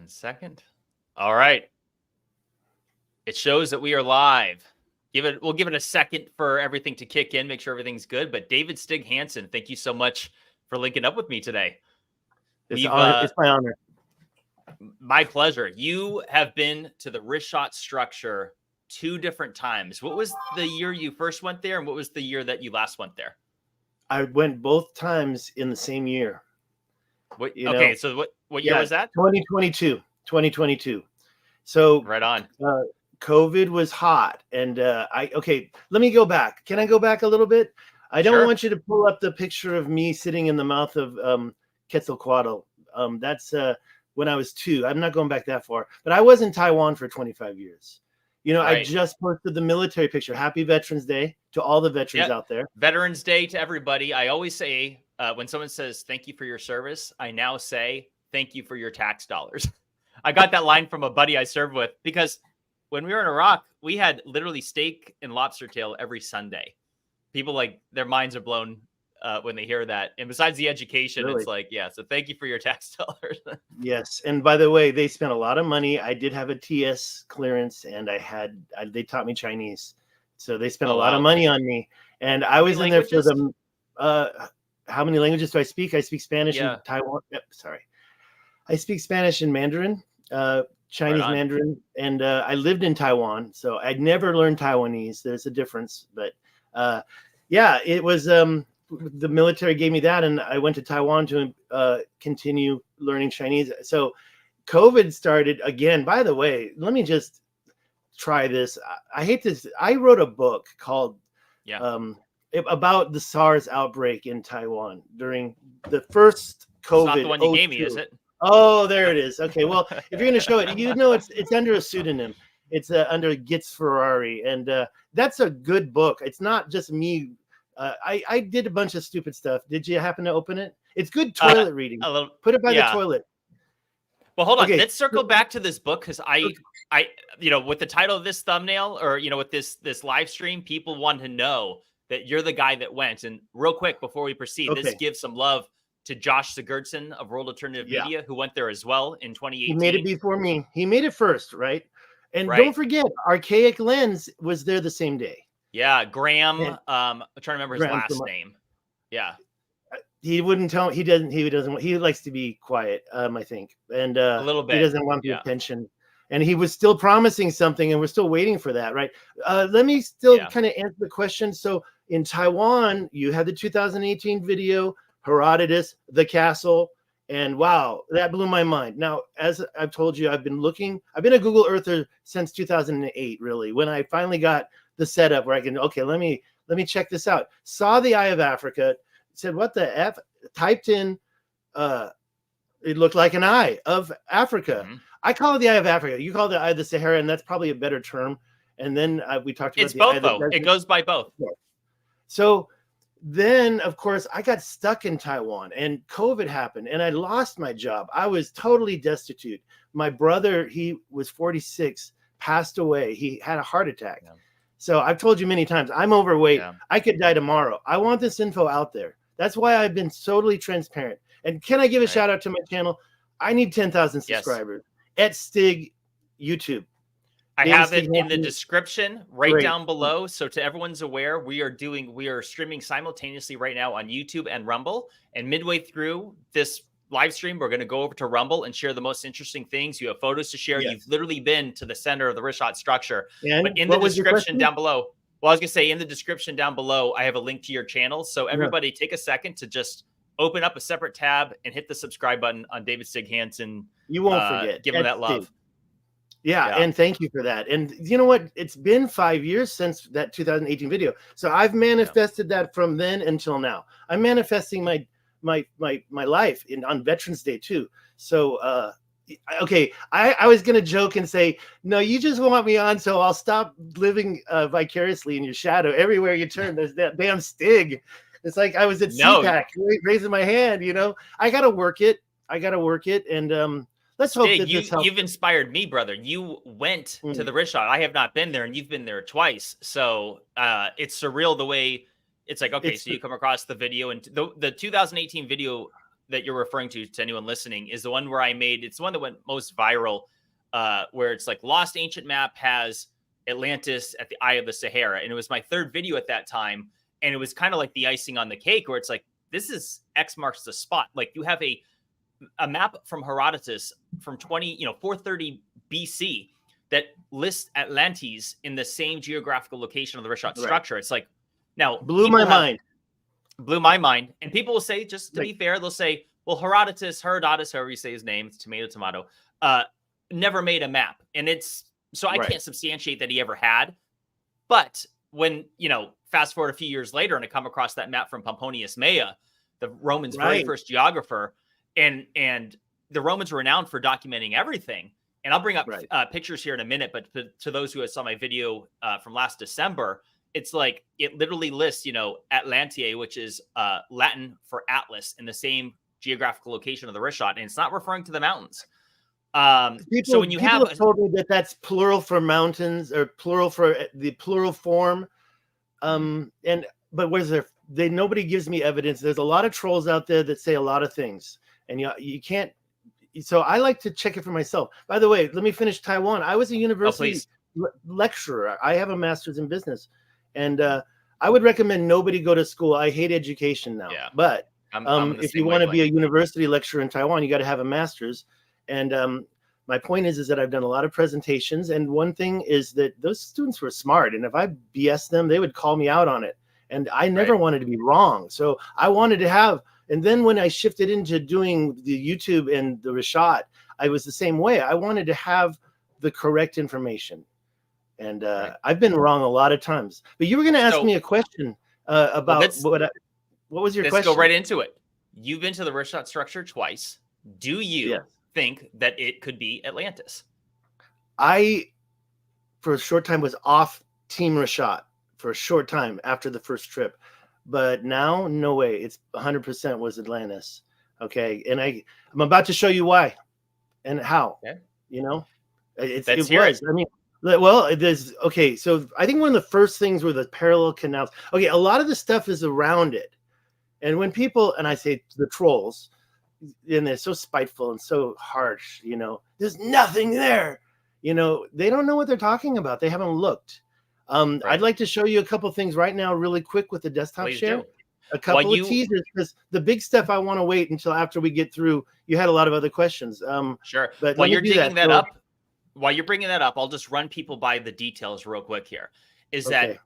1 second. All right. It shows that we are live. We'll give it a second for everything to kick in, make sure everything's good. But David Stig Hansen, thank you so much for linking up with me today. It's my honor. My pleasure. You have been to the Richat structure 2 different times. What was the year you first went there, and what was the year that you last went there? I went both times in the same year. So what year was that? 2022. So right on. COVID was hot, and let me go back. Can I go back a little bit? I don't want you to pull up the picture of me sitting in the mouth of Quetzalcoatl. That's when I was 2. I'm not going back that far, but I was in Taiwan for 25 years. Right. I just posted the military picture. Happy Veterans Day to all the veterans out there. Veterans Day to everybody. I always say when someone says thank you for your service, I now say thank you for your tax dollars. I got that line from a buddy I served with because when we were in Iraq, we had literally steak and lobster tail every Sunday. People their minds are blown when they hear that. And besides the education, It's so thank you for your tax dollars. Yes. And by the way, they spent a lot of money. I did have a TS clearance, and they taught me Chinese. So they spent a lot of money on me. And I was in there for them. How many languages do I speak? I speak Spanish and Taiwan. I speak Spanish and Mandarin, Chinese Mandarin, and I lived in Taiwan. So I'd never learned Taiwanese. There's a difference. But it was the military gave me that, and I went to Taiwan to continue learning Chinese. So COVID started again. By the way, let me just try this. I hate this. I wrote a book called about the SARS outbreak in Taiwan during the first COVID. It's not the one you gave me, is it? Oh, there it is. Okay, well, if you're going to show it, it's under a pseudonym. It's under Gitz Ferrari, and that's a good book. It's not just me. I did a bunch of stupid stuff. Did you happen to open it? It's good toilet reading. A little, Put it by the toilet. Well, hold on. Okay. Let's circle back to this book because I, with the title of this thumbnail or with this live stream, people want to know that you're the guy that went. And real quick before we proceed, this gives some love to Josh Sigurdsson of World Alternative Media, who went there as well in 2018. He made it before me. He made it first, right? And don't forget, Archaic Lens was there the same day. Yeah, Graham. I'm trying to remember his last name. Yeah, he wouldn't tell. He doesn't. He likes to be quiet. I think, and a little bit. He doesn't want the attention. And he was still promising something, and we're still waiting for that, right? Let me still kind of answer the question. So in Taiwan, you had the 2018 video, Herodotus, the castle, and wow, that blew my mind. Now, as I've told you, I've been a Google Earther since 2008, really, when I finally got the setup where I can, let me check this out. Saw the Eye of Africa, said, what the F? Typed in, it looked like an eye of Africa. Mm-hmm. I call it the Eye of Africa. You call it the Eye of the Sahara, and that's probably a better term. And then we talked about it's both, though. It goes by both. So then, of course, I got stuck in Taiwan, and COVID happened, and I lost my job. I was totally destitute. My brother, he was 46, passed away. He had a heart attack. Yeah. So I've told you many times, I'm overweight. Yeah. I could die tomorrow. I want this info out there. That's why I've been totally transparent. And can I give a shout out to my channel? I need 10,000 subscribers at Stig YouTube. I have it in the description down below. So to everyone's aware, we are streaming simultaneously right now on YouTube and Rumble. And midway through this live stream, we're going to go over to Rumble and share the most interesting things. You have photos to share. Yes. You've literally been to the center of the Richat structure. And but in the description down below, I was going to say in the description down below, I have a link to your channel. So everybody take a second to just open up a separate tab and hit the subscribe button on David Stig Hansen. You won't forget. Give him that love. Steve. Yeah, and thank you for that. And you know what? It's been 5 years since that 2018 video. So I've manifested that from then until now. I'm manifesting my life on Veterans Day too. So I was gonna joke and say, no, you just want me on, so I'll stop living vicariously in your shadow. Everywhere you turn, there's that damn Stig. It's like I was at CPAC raising my hand. I gotta work it. And let's hope that you've inspired me, brother. You went to the Richat. I have not been there, and you've been there twice. So it's surreal the way it's like, so you come across the video, and the 2018 video that you're referring to anyone listening is the one where I made. It's the one that went most viral, where it's like lost ancient map has Atlantis at the eye of the Sahara, and it was my third video at that time, and it was kind of like the icing on the cake, where it's like this is X marks the spot. Like you have a map from Herodotus from 430 BC that lists Atlantis in the same geographical location of the Richat structure. It's like, now blew my mind. And people will say, just to be fair, they'll say, well, Herodotus, however you say his name, it's tomato, never made a map. And it's, so I can't substantiate that he ever had. But when, fast forward a few years later and I come across that map from Pomponius Mela, the Romans' very first geographer, and the Romans were renowned for documenting everything. And I'll bring up pictures here in a minute, but to those who saw my video from last December, it's like it literally lists, Atlantiae, which is Latin for Atlas, in the same geographical location of the Richat, and it's not referring to the mountains. So when you have told me that that's plural for mountains or plural for the plural form, but what is there? Nobody gives me evidence. There's a lot of trolls out there that say a lot of things, and you can't. So I like to check it for myself. By the way, let me finish Taiwan. I was a university lecturer. I have a master's in business, and I would recommend nobody go to school. I hate education now, but if you want to be a university lecturer in Taiwan, you got to have a master's. And my point is that I've done a lot of presentations, and one thing is that those students were smart, and if I BS them, they would call me out on it. And I never wanted to be wrong, so I wanted to have. And then when I shifted into doing the YouTube and the Richat, I was the same way. I wanted to have the correct information. And I've been wrong a lot of times. But you were going to ask me a question about what was your question? Let's go right into it. You've been to the Richat structure twice. Do you think that it could be Atlantis? I, for a short time, was off Team Richat for a short time after the first trip. But now, no way. It's 100% was Atlantis. Okay. And I'm about to show you why and how. Okay. It was. I mean, well, there's okay. So I think one of the first things were the parallel canals. Okay. A lot of the stuff is around it. And when people, and I say the trolls, and they're so spiteful and so harsh, there's nothing there. They don't know what they're talking about. They haven't looked. I'd like to show you a couple things right now, really quick with the desktop share. A couple of teasers, because the big stuff I want to wait until after we get through. You had a lot of other questions. Sure. But while you're digging that up, while you're bringing that up, I'll just run people by the details real quick here. That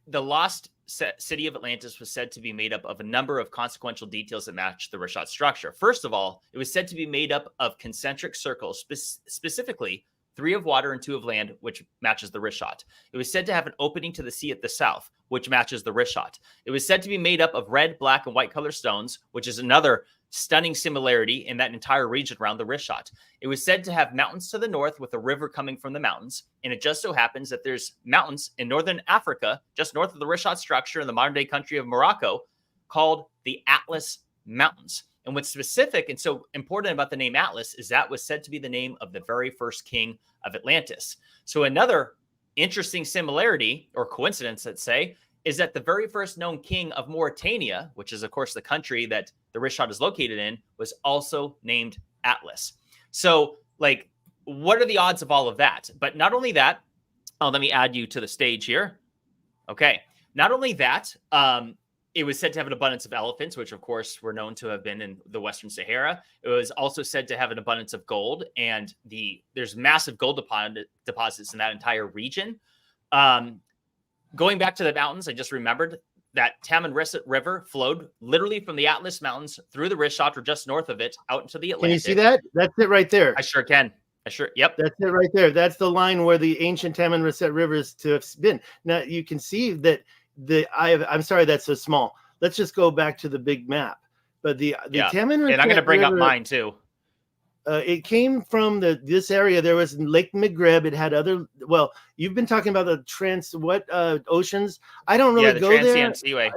the lost city of Atlantis was said to be made up of a number of consequential details that match the Richat structure. First of all, it was said to be made up of concentric circles, specifically 3 of water and 2 of land, which matches the Richat. It was said to have an opening to the sea at the south, which matches the Richat. It was said to be made up of red, black, and white color stones, which is another stunning similarity in that entire region around the Richat. It was said to have mountains to the north with a river coming from the mountains. And it just so happens that there's mountains in northern Africa, just north of the Richat structure in the modern day country of Morocco, called the Atlas Mountains. And what's specific and so important about the name Atlas is that was said to be the name of the very first king of Atlantis. So another interesting similarity or coincidence, let's say, is that the very first known king of Mauritania, which is, of course, the country that the Richat is located in, was also named Atlas. So, what are the odds of all of that? But not only that, let me add you to the stage here. Okay. Not only that, it was said to have an abundance of elephants, which, of course, were known to have been in the Western Sahara. It was also said to have an abundance of gold, and there's massive gold deposits in that entire region. Going back to the mountains, I just remembered that Tamanrasset River flowed literally from the Atlas Mountains through the Richat or just north of it out into the Atlantic. Can you see that? That's it right there. I sure can. Yep. That's it right there. That's the line where the ancient Tamanrasset River is to have been. Now you can see that I'm sorry that's so small. Let's just go back to the big map. But the Tamanrasset and I'm going to bring up mine too. It came from this area. There was Lake Maghreb. It had other. Well, you've been talking about the oceans. I don't really go there. Seaway.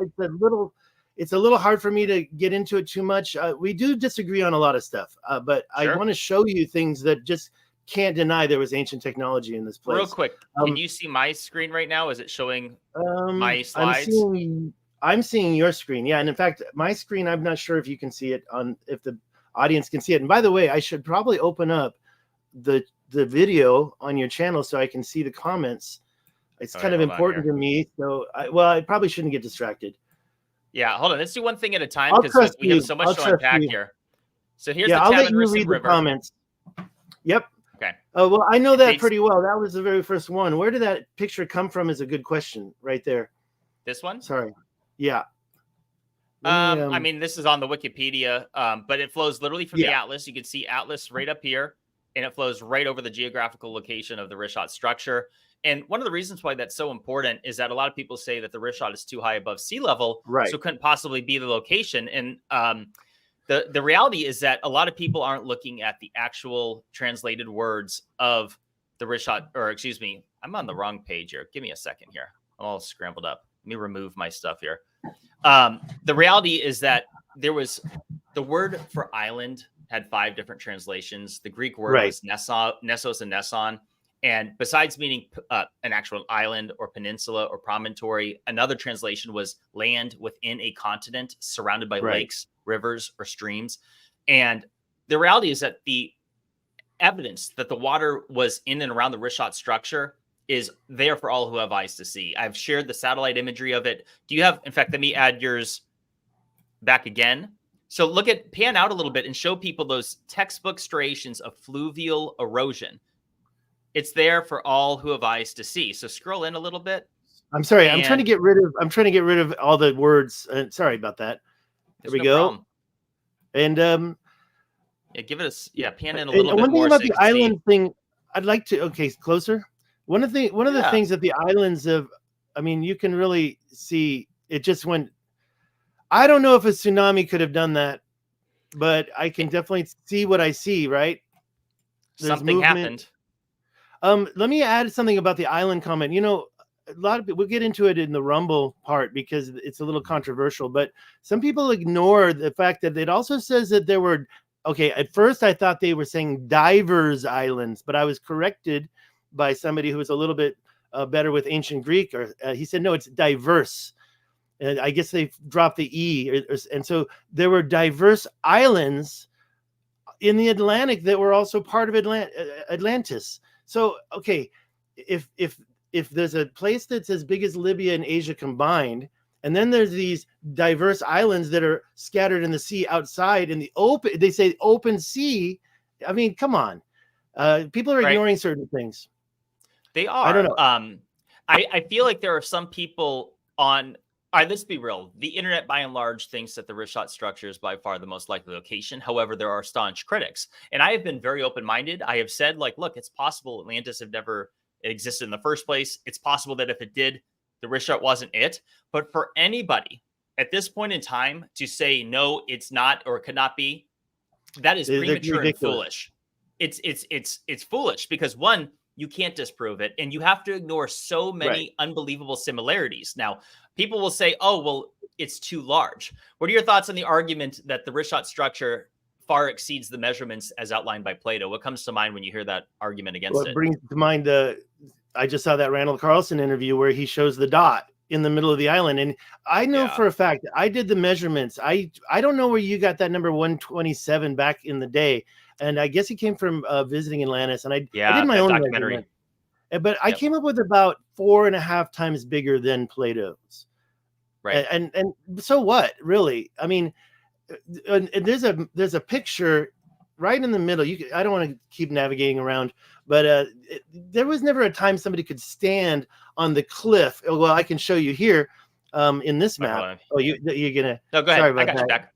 It's a little hard for me to get into it too much. We do disagree on a lot of stuff, but I want to show you things that just can't deny there was ancient technology in this place. Real quick, can you see my screen right now? Is it showing my slides? I'm seeing your screen. Yeah. And in fact, my screen, I'm not sure if you can see it if the audience can see it. And by the way, I should probably open up the video on your channel so I can see the comments. It's kind of important to me. So I probably shouldn't get distracted. Yeah. Hold on. Let's do one thing at a time because we have so much to unpack here. So here's the I'll let you River. read the comments. Yep. Okay. Oh, well, I know that pretty well. That was the very first one. Where did that picture come from is a good question right there. This one? Sorry. Yeah. I mean, this is on the Wikipedia, but it flows literally from the Atlas. You can see Atlas right up here, and it flows right over the geographical location of the Richat structure. And one of the reasons why that's so important is that a lot of people say that the Richat is too high above sea level, so it couldn't possibly be the location. And the reality is that a lot of people aren't looking at the actual translated words of the Richat, or excuse me, I'm on the wrong page here. Give me a second here. I'm all scrambled up. Let me remove my stuff here. The reality is that there was the word for island had 5 different translations. The Greek word was Nessos and Nesson. And besides meaning an actual island or peninsula or promontory, another translation was land within a continent surrounded by lakes, rivers, or streams. And the reality is that the evidence that the water was in and around the Richat structure is there for all who have eyes to see. I've shared the satellite imagery of it. Do you have, in fact, let me add yours back again. So pan out a little bit and show people those textbook striations of fluvial erosion. It's there for all who have eyes to see. So scroll in a little bit. I'm sorry. I'm trying to get rid of all the words. Sorry about that. There we go. Problem. And give it pan in a little bit more. One thing about the island thing, I'd like to closer. One of the things that the islands of, I mean, you can really see it just went. I don't know if a tsunami could have done that, but I can definitely see what I see. Right? There's something happened. Let me add something about the island comment. You know, a lot of people, we'll get into it in the Rumble part because it's a little controversial, but some people ignore the fact that it also says that there were, at first I thought they were saying divers islands, but I was corrected by somebody who was a little bit better with ancient Greek, or he said, no, it's diverse. And I guess they dropped the E. And so there were diverse islands in the Atlantic that were also part of Atlantis. So, if there's a place that's as big as Libya and Asia combined, and then there's these diverse islands that are scattered in the sea outside in the open, they say open sea. I mean, come on. People are ignoring certain things. They are. I don't know. I feel like there are some people on. All right, let's be real. The internet, by and large, thinks that the Richat structure is by far the most likely location. However, there are staunch critics. And I have been very open-minded. I have said, look, it's possible Atlantis have never existed in the first place. It's possible that if it did, the Richat wasn't it. But for anybody at this point in time to say, no, it's not or it could not be, that is premature and foolish. It's foolish because, one, you can't disprove it, and you have to ignore so many unbelievable similarities. Now, people will say, oh, well, it's too large. What are your thoughts on the argument that the Richat structure far exceeds the measurements as outlined by Plato? What comes to mind when you hear that argument against it? It brings to mind I just saw that Randall Carlson interview where he shows the dot in the middle of the island. And I know for a fact, I did the measurements. I don't know where you got that number 127 back in the day. And I guess he came from visiting Atlantis. And I did my own documentary. But I came up with about 4.5 times bigger than Plato's. Right. And so what, really? I mean, and there's a picture right in the middle. I don't want to keep navigating around, but there was never a time somebody could stand on the cliff. Well, I can show you here in this map. Oh, you're gonna. No, go ahead. Sorry about I got you back.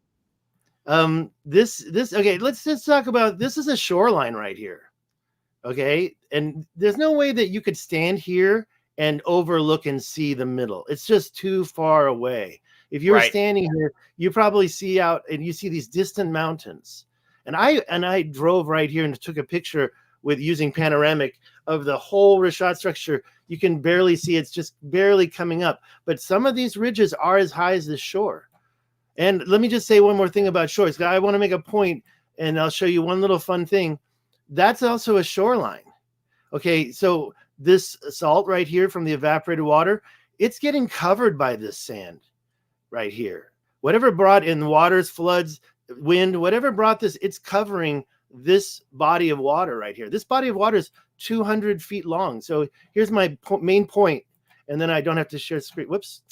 This okay. Let's just talk about this. Is a shoreline right here. Okay, and there's no way that you could stand here and overlook and see the middle. It's just too far away. If you were standing here, you probably see out and you see these distant mountains. And I drove right here and took a picture with using panoramic of the whole Richat structure. You can barely see, it's just barely coming up. But some of these ridges are as high as the shore. And let me just say one more thing about shores. I want to make a point, and I'll show you one little fun thing. That's also a shoreline. Okay, so this salt right here from the evaporated water, it's getting covered by this sand. right here. Whatever brought in waters, floods, wind, whatever brought this, it's covering this body of water right here. This body of water is 200 feet long. So here's my main point, and then I don't have to share the screen. Whoops.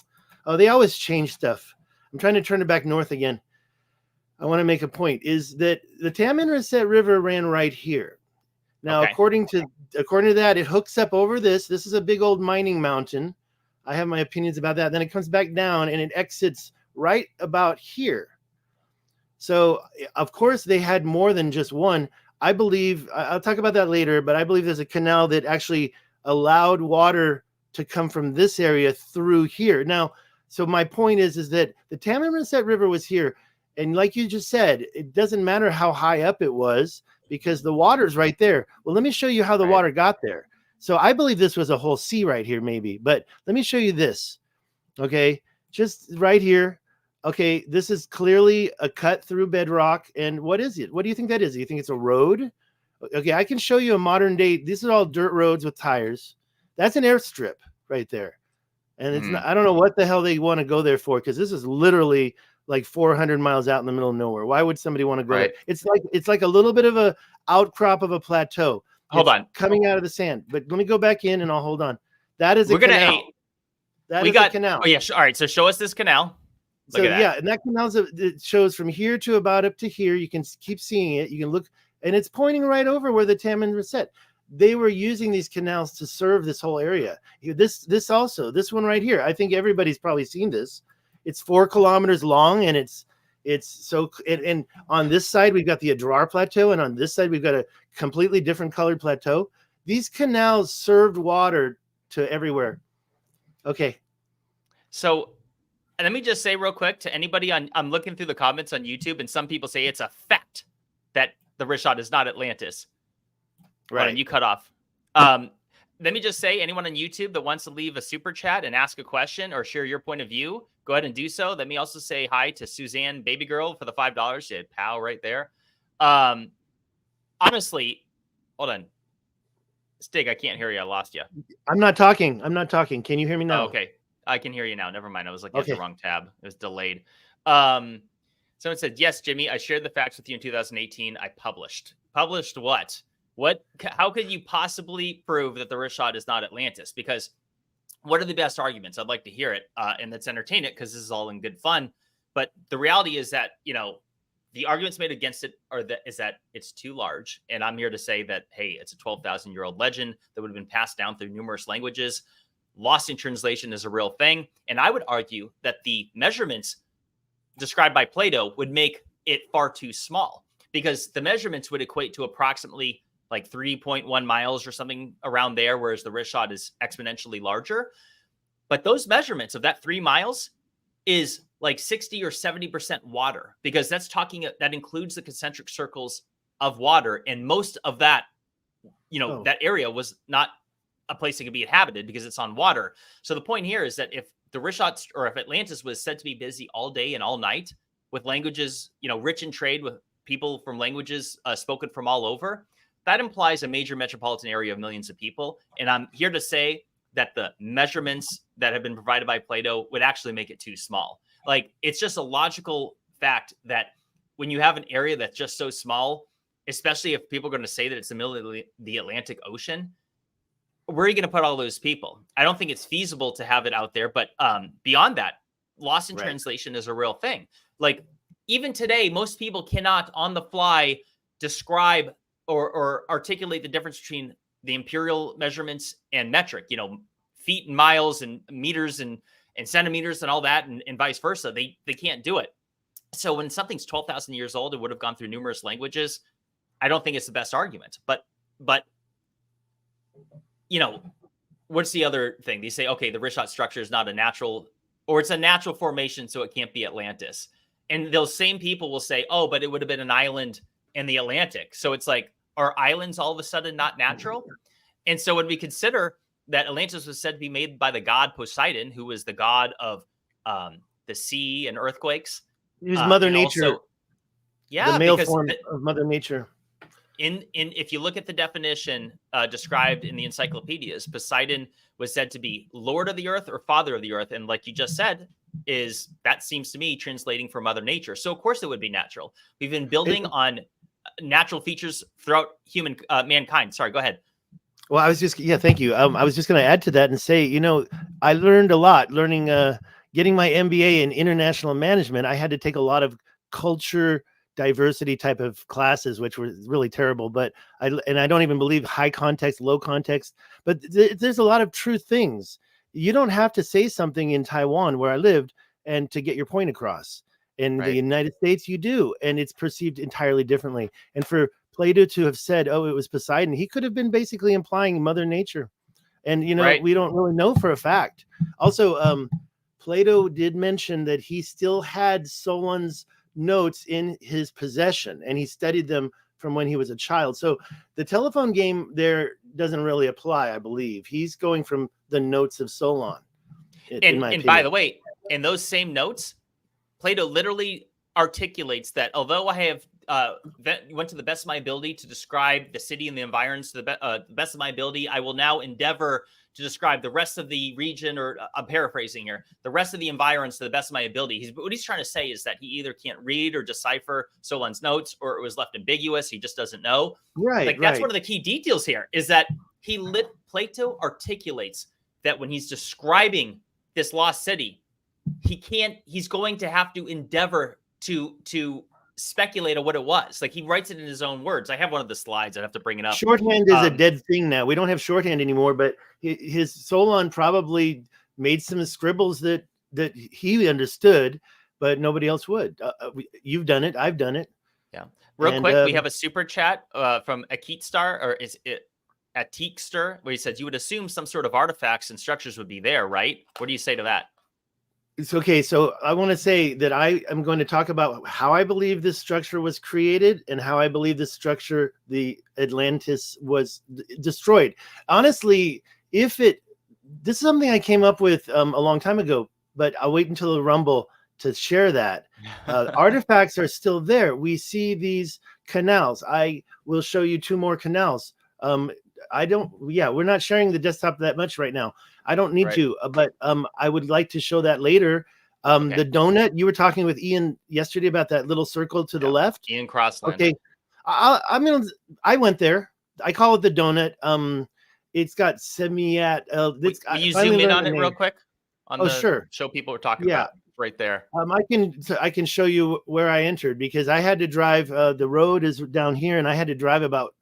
Oh, they always change stuff. I'm trying to turn it back north again. I want to make a point, is that the Tamanrasset River ran right here. Now, according to that, it hooks up over this. This is a big old mining mountain. I have my opinions about that. Then it comes back down and it exits right about here. So, of course, they had more than just one. I believe, I'll talk about that later, but I believe there's a canal that actually allowed water to come from this area through here. Now, so my point is that the Tamanrasset River was here. And like you just said, it doesn't matter how high up it was because the water's right there. Well, let me show you how the water got there. So I believe this was a whole sea right here, maybe. But let me show you this. Okay, just right here. Okay, this is clearly a cut through bedrock. And what is it? What do you think that is? Do you think it's a road? Okay, I can show you a modern day. These are all dirt roads with tires. That's an airstrip right there. And it's not, I don't know what the hell they want to go there for, because this is literally like 400 miles out in the middle of nowhere. Why would somebody want to go there? It's like a little bit of a outcrop of a plateau. Hold on. Coming out of the sand. But let me go back in and I'll hold on. That is a canal. That is a canal. Oh, yeah. All right. So show us this canal. So, yeah, and that canal, it shows from here to about up to here. You can keep seeing it. You can look, and it's pointing right over where the Tamanrasset. They were using these canals to serve this whole area. This one right here, I think everybody's probably seen this. It's 4 kilometers long, and it's so, and on this side, we've got the Adrar Plateau, and on this side, we've got a completely different colored plateau. These canals served water to everywhere. Okay. So let me just say real quick to anybody I'm looking through the comments on YouTube, and some people say it's a fact that the Richat is not Atlantis. Right. And you cut off. Let me just say, anyone on YouTube that wants to leave a super chat and ask a question or share your point of view, go ahead and do so. Let me also say hi to Suzanne Baby Girl for the $5. She had pal right there. Honestly, hold on. Stig, I can't hear you. I lost you. I'm not talking. Can you hear me now? Oh, okay. I can hear you now. Never mind. I was looking at the wrong tab. It was delayed. Someone said, yes, Jimmy, I shared the facts with you in 2018. I published. Published what? How could you possibly prove that the Richat is not Atlantis? Because what are the best arguments? I'd like to hear it, and let's entertain it, because this is all in good fun. But the reality is that, the arguments made against it is that it's too large. And I'm here to say that, hey, it's a 12,000-year-old legend that would have been passed down through numerous languages. Lost in translation is a real thing. And I would argue that the measurements described by Plato would make it far too small, because the measurements would equate to approximately like 3.1 miles or something around there, whereas the Richat is exponentially larger. But those measurements of that 3 miles is like 60 or 70% water, because that includes the concentric circles of water. And most of that, that area was not a place that could be inhabited because it's on water. So the point here is that if the Richat, or if Atlantis was said to be busy all day and all night with languages, rich in trade with people from languages spoken from all over, that implies a major metropolitan area of millions of people. And I'm here to say that the measurements that have been provided by Plato would actually make it too small. Like, it's just a logical fact that when you have an area that's just so small, especially if people are going to say that it's the middle of the Atlantic Ocean, where are you going to put all those people? I don't think it's feasible to have it out there. But beyond that, loss in translation is a real thing. Like, even today, most people cannot on the fly describe or articulate the difference between the imperial measurements and metric, feet and miles and meters and centimeters and all that, and vice versa. They can't do it. So when something's 12,000 years old, it would have gone through numerous languages. I don't think it's the best argument. But what's the other thing? They say, okay, the Richat structure is not a natural, or it's a natural formation, so it can't be Atlantis. And those same people will say, oh, but it would have been an island in the Atlantic. So it's like, are islands all of a sudden not natural? And so when we consider that Atlantis was said to be made by the god Poseidon, who was the god of the sea and earthquakes. He was Mother Nature. Also, the male form of Mother Nature. if you look at the definition described in the encyclopedias, Poseidon was said to be Lord of the Earth or Father of the Earth, and like you just said, that seems to me translating from Mother Nature. So of course it would be natural. We've been building on natural features throughout mankind. Sorry, go ahead. Well, thank you. I was just going to add to that and say, I learned a lot getting my MBA in international management. I had to take a lot of culture diversity type of classes, which were really terrible, but I don't even believe high context, low context, but there's a lot of true things. You don't have to say something in Taiwan where I lived and to get your point across. In the United States, you do, and it's perceived entirely differently. And for Plato to have said, oh, it was Poseidon, he could have been basically implying Mother Nature. And, we don't really know for a fact. Also, Plato did mention that he still had Solon's notes in his possession, and he studied them from when he was a child. So the telephone game there doesn't really apply, I believe. He's going from the notes of Solon. And by the way, in those same notes, Plato literally articulates that although I have went to the best of my ability to describe the city and the environs to the best of my ability, I will now endeavor to describe the rest of the region, or I'm paraphrasing here, the rest of the environs to the best of my ability. What he's trying to say is that he either can't read or decipher Solon's notes, or it was left ambiguous. He just doesn't know. That's one of the key details here, is that Plato articulates that when he's describing this lost city, he's going to have to endeavor to speculate on what it was. Like, he writes it in his own words. I have one of the slides. I'd have to bring it up. Shorthand is a dead thing now. We don't have shorthand anymore, but his Solon probably made some scribbles that he understood, but nobody else would. You've done it. I've done it. Yeah. Real quick, we have a super chat from Akitstar, or is it Atikster, where he says, you would assume some sort of artifacts and structures would be there, right? What do you say to that? It's okay. So I want to say that I am going to talk about how I believe this structure was created and how I believe this structure, the Atlantis, was destroyed. Honestly, this is something I came up with a long time ago, but I'll wait until the Rumble to share that. Artifacts are still there. We see these canals. I will show you 2 more canals. We're not sharing the desktop that much right now. I don't need to, but I would like to show that later. The donut, you were talking with Ian yesterday about that little circle to the left. Ian Crossland. Okay. I went there. I call it the donut. It's got semiat. Will you zoom in on it real quick? Sure. Show people we're talking about right there. I can show you where I entered, because I had to drive. The road is down here, and I had to drive about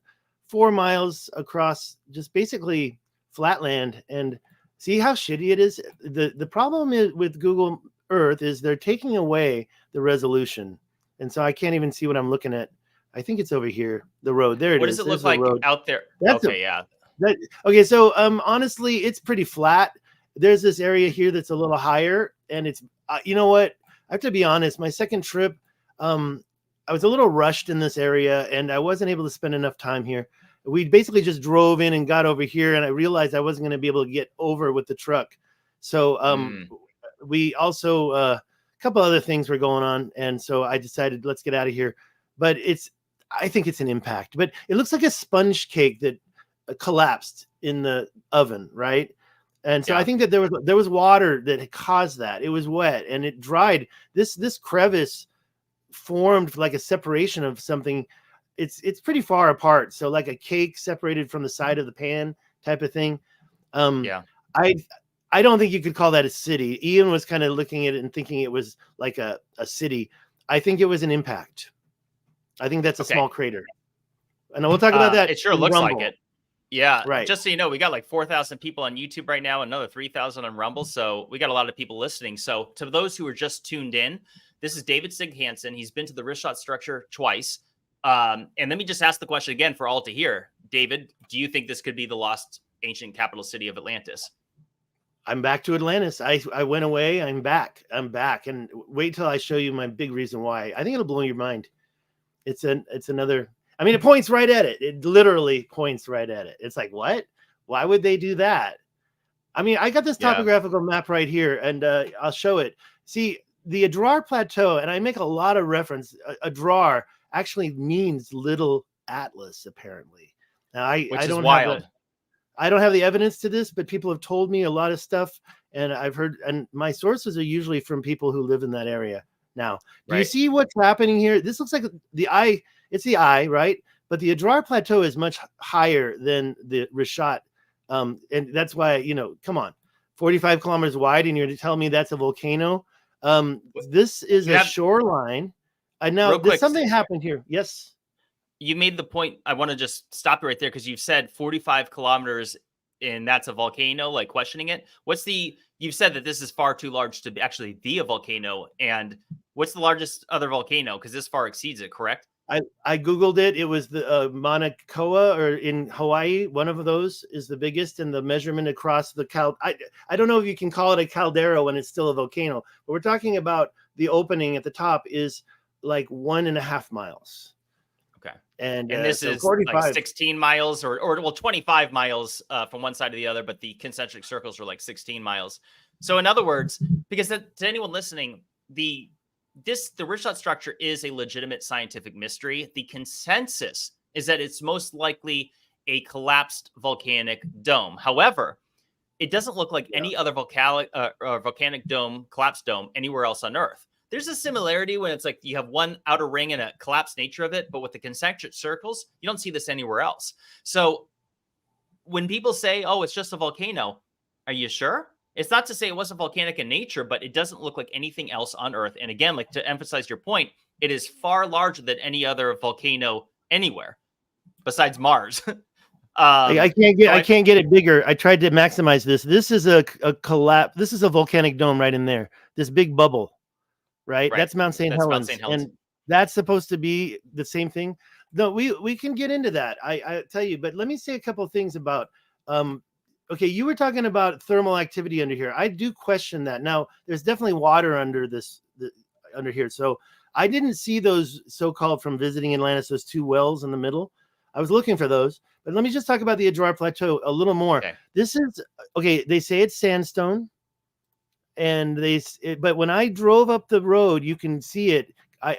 4 miles across just basically flatland, and see how shitty it is. The problem is with Google Earth is they're taking away the resolution, and so I can't even see what I'm looking at. I think it's over here, the road. There it is. What does it look like out there? Okay, so honestly, it's pretty flat. There's this area here that's a little higher, and it's you know what? I have to be honest. My second trip, I was a little rushed in this area, and I wasn't able to spend enough time here. We basically just drove in and got over here, and I realized I wasn't going to be able to get over with the truck. So we also a couple other things were going on, and so I decided, let's get out of here. But I think it's an impact. But it looks like a sponge cake that collapsed in the oven, right? And so I think that there was water that had caused that. It was wet and it dried. This crevice formed like a separation of something. It's pretty far apart. So like a cake separated from the side of the pan type of thing. I don't think you could call that a city. Ian was kind of looking at it and thinking it was like a city. I think it was an impact. I think that's a small crater. And we'll talk about that. It sure looks Rumble. like it. Yeah. Right. Just so you know, we got like 4,000 people on YouTube right now, another 3,000 on Rumble. So we got a lot of people listening. So to those who are just tuned in, this is David Stig Hansen. He's been to the Richat structure twice. And let me just ask the question again for all to hear. David, do you think this could be the lost ancient capital city of Atlantis? I'm back to Atlantis. I went away. I'm back. And wait till I show you my big reason why. I think it'll blow your mind. It's another. I mean, it points right at it. It literally points right at it. It's like, what? Why would they do that? I mean, I got this topographical map right here, and I'll show it. See, the Adrar Plateau, and I make a lot of reference. Adrar actually means little Atlas, apparently. Now, I Which is don't have wild. I don't have the evidence to this, but people have told me a lot of stuff, and I've heard, and my sources are usually from people who live in that area. Now, do you see what's happening here? This looks like the eye. It's the eye, right? But the Adrar Plateau is much higher than the Richat, and that's why, you know, come on, 45 kilometers wide, and you're telling me that's a volcano? This is a shoreline. Now, there's something happened here. Yes. You made the point. I want to just stop you right there because you've said 45 kilometers and that's a volcano, like questioning it. You've said that this is far too large to actually be a volcano. And what's the largest other volcano? Because this far exceeds it, correct? I Googled it. It was the Mauna Kea, or in Hawaii. One of those is the biggest, and the measurement across the I don't know if you can call it a caldera when it's still a volcano, but we're talking about the opening at the top is like 1.5 miles. Okay. And this is 45. Like 16 miles or 25 miles from one side to the other, but the concentric circles are like 16 miles. So in other words, because to anyone listening, the Richat structure is a legitimate scientific mystery. The consensus is that it's most likely a collapsed volcanic dome. However, it doesn't look like any other volcanic dome, collapsed dome anywhere else on Earth. There's a similarity when it's like you have one outer ring and a collapsed nature of it, but with the concentric circles, you don't see this anywhere else. So when people say, oh, it's just a volcano, are you sure? It's not to say it wasn't volcanic in nature, but it doesn't look like anything else on Earth. And again, like to emphasize your point, it is far larger than any other volcano anywhere besides Mars. I can't get it bigger. I tried to maximize this. This is a collapse. This is a volcanic dome right in there. This big bubble. Right? That's Mount St. Helens. And that's supposed to be the same thing. No, we can get into that. I tell you, but let me say a couple of things about, okay, you were talking about thermal activity under here. I do question that. Now, there's definitely water under under here. So I didn't see those so-called, from visiting Atlantis, those two wells in the middle. I was looking for those, but let me just talk about the Adrar Plateau a little more. Okay. This is, okay, they say it's sandstone. And but when I drove up the road, you can see it.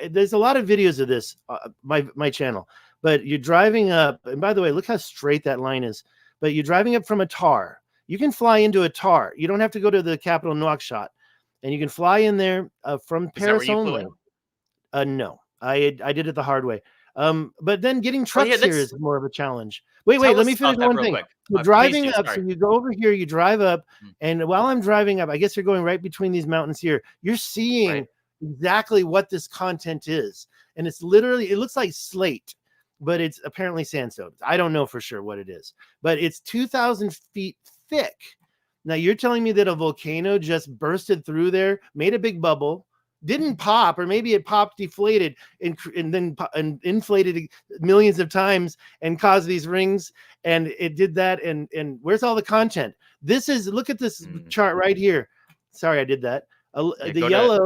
There's a lot of videos of this, my channel. But you're driving up, and by the way, look how straight that line is. But you're driving up from a tar. You can fly into a tar. You don't have to go to the capital Nouakchott, and you can fly in there from Paris only. No, I did it the hard way. But then getting trucks here is more of a challenge. Wait, let me finish one thing. You're driving up, so you go over here, you drive up, and while I'm driving up, I guess you're going right between these mountains here. You're seeing exactly what this content is. And it's literally, it looks like slate, but it's apparently sandstone. I don't know for sure what it is, but it's 2,000 feet thick. Now you're telling me that a volcano just bursted through there, made a big bubble, didn't pop, or maybe it popped, deflated, and then inflated millions of times and caused these rings, and it did that. And where's all the content? This is, look at this chart right here. Sorry, I did that. The yellow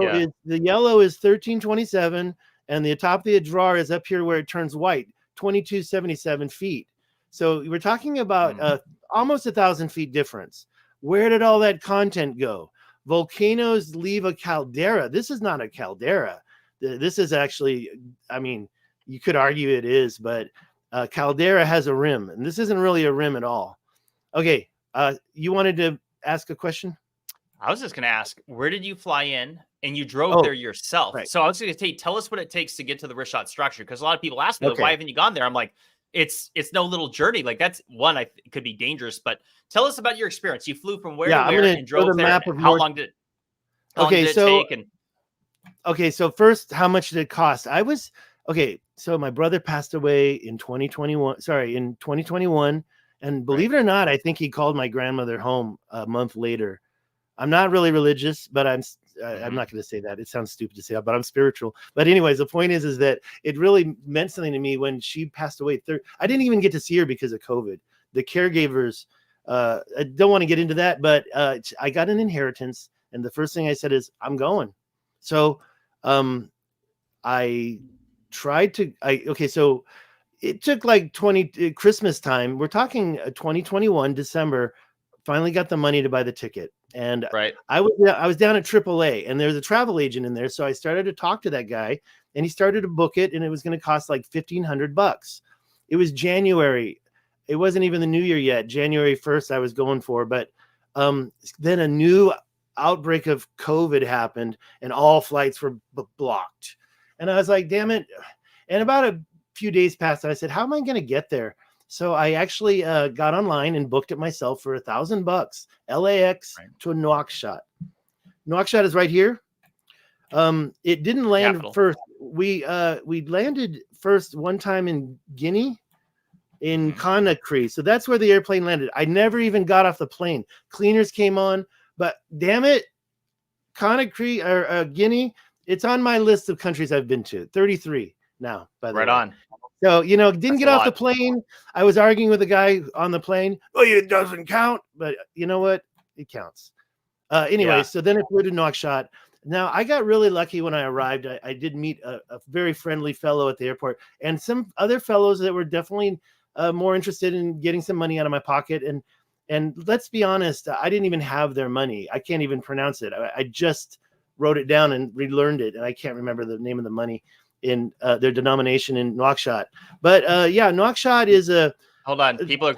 is 1327, and the top of the Adrar is up here where it turns white, 2277 feet. So we're talking about almost 1,000 feet difference. Where did all that content go? Volcanoes leave a caldera. This is not a caldera. This is actually, I mean, you could argue it is, but caldera has a rim, and this isn't really a rim at all. Okay, you wanted to ask a question? I was just going to ask, where did you fly in? And you drove there yourself. Right. So I was going to say, tell us what it takes to get to the Richat structure, because a lot of people ask me, like, why haven't you gone there? I'm like, it's no little journey. Like, that's one, it could be dangerous, but tell us about your experience. You flew from where to where and drove there. How long did it take? And okay, so first, how much did it cost? So my brother passed away in 2021. And believe it or not, I think he called my grandmother home a month later. I'm not really religious, but I'm not going to say that. It sounds stupid to say that, but I'm spiritual. But anyways, the point is that it really meant something to me when she passed away. I didn't even get to see her because of COVID. The caregivers, I don't want to get into that, but I got an inheritance. And the first thing I said is, I'm going. So I tried to, so it took like Christmas time. We're talking 2021, December, finally got the money to buy the ticket. And I was down at AAA, and there's a travel agent in there. So I started to talk to that guy, and he started to book it, and it was going to cost like $1,500. It was January. It wasn't even the new year yet. January 1st I was going for, but then a new outbreak of COVID happened and all flights were blocked. And I was like, damn it. And about a few days passed and I said, how am I going to get there? So I actually got online and booked it myself for $1,000, LAX to Nouakchott. Nouakchott is right here. It didn't land first. We landed first one time in Guinea, in Conakry. So that's where the airplane landed. I never even got off the plane. Cleaners came on, but damn it, Conakry or Guinea, it's on my list of countries I've been to. 33 now, by the way. Right on. So, you know, didn't get off the plane. I was arguing with a guy on the plane. Oh, it doesn't count. But you know what? It counts. Anyway, so then I flew to Nouakchott. Now, I got really lucky when I arrived. I did meet a very friendly fellow at the airport and some other fellows that were definitely more interested in getting some money out of my pocket. And let's be honest, I didn't even have their money. I can't even pronounce it. I just wrote it down and relearned it. And I can't remember the name of the money in their denomination in Nouakchott. But Nouakchott is a... Hold on. People are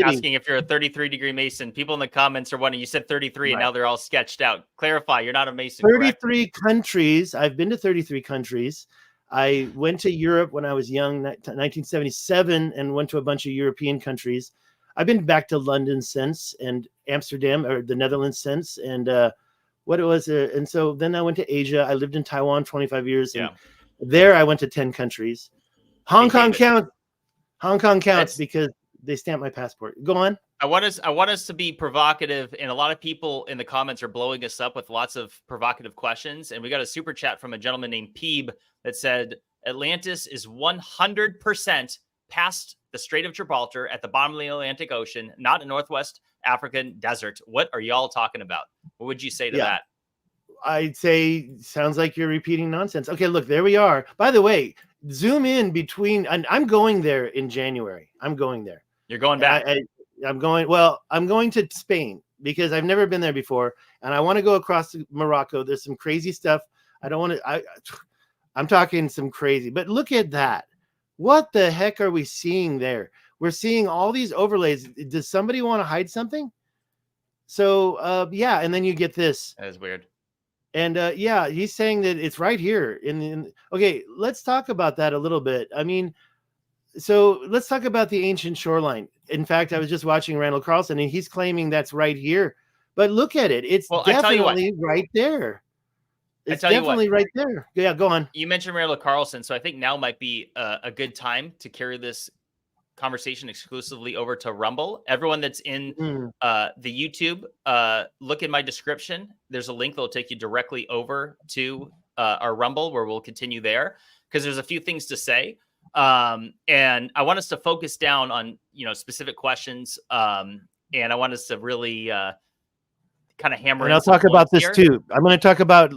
asking if you're a 33-degree Mason. People in the comments are wondering, you said 33 and now they're all sketched out. Clarify, you're not a Mason, 33 countries. I've been to 33 countries. I went to Europe when I was young, 1977, and went to a bunch of European countries. I've been back to London since, and Amsterdam, or the Netherlands since, and what it was. And so then I went to Asia. I lived in Taiwan 25 years. And there I went to 10 countries. Hong Kong counts. Hong Kong counts because they stamped my passport. Go on. I want us to be provocative, and a lot of people in the comments are blowing us up with lots of provocative questions. And we got a super chat from a gentleman named Peeb that said Atlantis is 100% past the Strait of Gibraltar at the bottom of the Atlantic Ocean, not a Northwest African desert. What are y'all talking about? What would you say to that? I'd say sounds like you're repeating nonsense. Okay, look, there we are. By the way, zoom in between, and I'm going there in January. I'm going there. You're going back. I'm going to Spain because I've never been there before, and I want to go across to Morocco. There's some crazy stuff. I don't want to. I'm talking some crazy, but look at that. What the heck are we seeing there? We're seeing all these overlays. Does somebody want to hide something? So and then you get this. That is weird. And he's saying that it's right here. Okay, let's talk about that a little bit. I mean, so let's talk about the ancient shoreline. In fact, I was just watching Randall Carlson, and he's claiming that's right here. But look at it. It's definitely right there. It's definitely right there. Yeah, go on. You mentioned Randall Carlson, so I think now might be a good time to carry this conversation exclusively over to Rumble. Everyone that's in the YouTube, look in my description. There's a link that will take you directly over to our Rumble, where we'll continue there because there's a few things to say. And I want us to focus down on, specific questions. And I want us to really kind of hammer. And I'll talk about this too. I'm going to talk about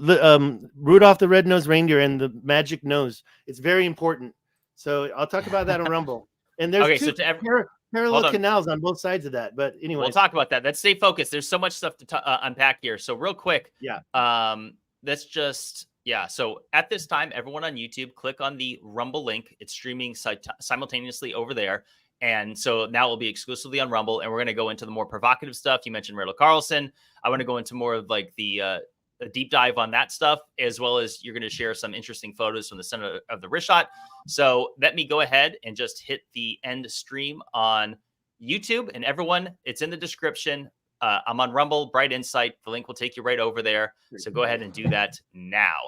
Rudolph the Red-Nosed Reindeer and the magic nose. It's very important. So I'll talk about that on Rumble. And there's parallel canals on both sides of that. But anyway, we'll talk about that. Let's stay focused. There's so much stuff to unpack here. So real quick, let's just, so at this time, everyone on YouTube, click on the Rumble link. It's streaming simultaneously over there. And so now we'll be exclusively on Rumble, and we're going to go into the more provocative stuff. You mentioned Randall Carlson. I want to go into more of like the deep dive on that stuff, as well as you're going to share some interesting photos from the center of the Richat. So let me go ahead and just hit the end stream on YouTube. And everyone, it's in the description. I'm on Rumble, Bright Insight. The link will take you right over there. So go ahead and do that now.